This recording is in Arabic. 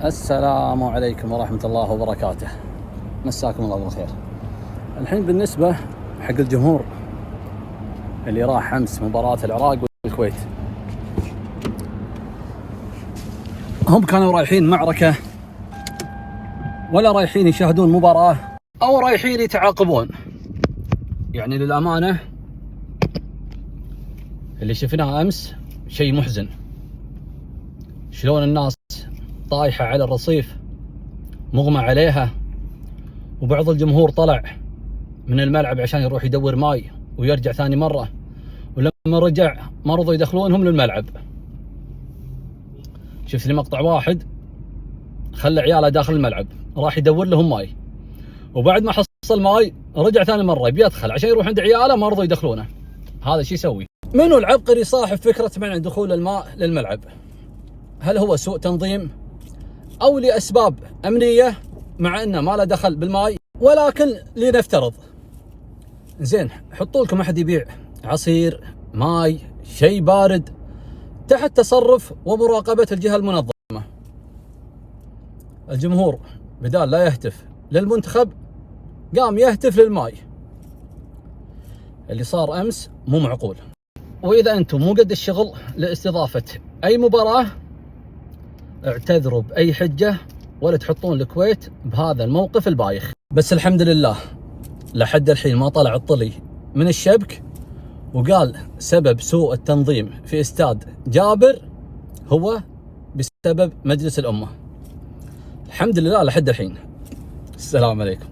السلام عليكم ورحمة الله وبركاته. مساكم الله بالخير. الحين بالنسبة حق الجمهور اللي راح أمس مباراة العراق والكويت، هم كانوا رايحين معركة ولا رايحين يشاهدون مباراة أو رايحين يتعاقبون؟ يعني للأمانة اللي شفناه أمس شيء محزن، شلون الناس طايحة على الرصيف مغمى عليها، وبعض الجمهور طلع من الملعب عشان يروح يدور ماي ويرجع ثاني مرة، ولما رجع ما رضوا يدخلونهم للملعب. شفت لي مقطع واحد خلى عياله داخل الملعب راح يدور لهم ماي، وبعد ما حصل ماي رجع ثاني مرة يبي يدخل عشان يروح عند عياله، ما رضوا يدخلونه. هذا شو يسوي؟ منو العبقري صاحب فكرة منع دخول الماء للملعب؟ هل هو سوء تنظيم أو لأسباب أمنية مع أنه ما له دخل بالماء؟ ولكن لنفترض زين حطوا لكم أحد يبيع عصير ماي شيء بارد تحت تصرف ومراقبة الجهة المنظمة. الجمهور بدال لا يهتف للمنتخب قام يهتف للماي. اللي صار أمس مو معقول. وإذا أنتم مو قد الشغل لاستضافة أي مباراة اعتذروا بأي حجة، ولا تحطون الكويت بهذا الموقف البايخ. بس الحمد لله لحد الحين ما طلع الطلي من الشبك وقال سبب سوء التنظيم في استاد جابر هو بسبب مجلس الأمة. الحمد لله لحد الحين. السلام عليكم.